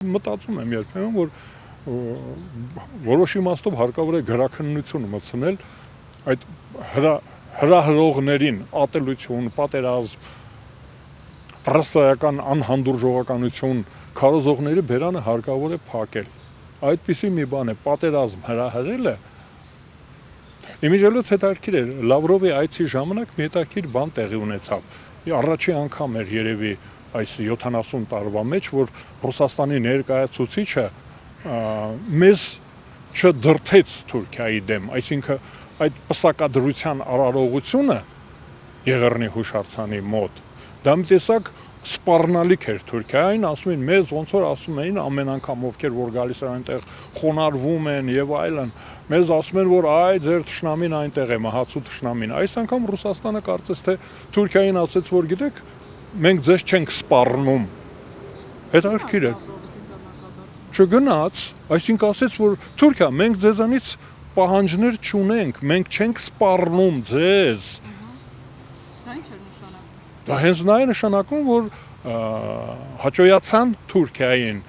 Մտածում եմ երբեմն, որ որոշ իմաստով հարկավոր է գրաքննություն մտցնել այդ հրահրողներին ատելություն, պատերազմ, ռասայական անհանդուրժողականություն քարոզողների բերանը հարկավոր է փակել։ Այդպիսի մի բան է, պատերազմ հրահրելը։ Իմիջիայլոց հետաքրքիր էր, Լավրովի այցի ժամանակ մի հետաքրքիր բան տեղի ունեցավ։ Առաջի անգամ էր երևի այս 70 տարվա մեջ, որ Ռուսաստանի ներկայացուցիչը մեզ չդրթեց Թուրքիայի դեմ, այսինքն այդ պսակադրության արարողությունը Եղեռնի հուշարձանի մոտ, դա մի տեսակ սպառնալիք էր Թուրքիային, ասում էին մեզ ոնց որ ասում էին ամեն անգամ ովքեր որ գալիս են այնտեղ խոնարհվում են եւ այլն, մեզ ասում են որ այ ձեր թշնամին այնտեղ է, մահացու թշնամին։ Այս անգամ Ռուսաստանը կարծես թե Թուրքիային ասեց, որ գիտեք, մենք ձեզ չենք սպառնում։ Հետաքրքիր է։ Չգնաց, այսինքն ասեց, որ Թուրքիա, մենք ձեզանից պահանջներ չունենք, մենք չենք սպառնում ձեզ։ Դա ինչ է նշանակում։ Դա հենց նա է նշանակում, որ հաճոյացան Թուրքիային,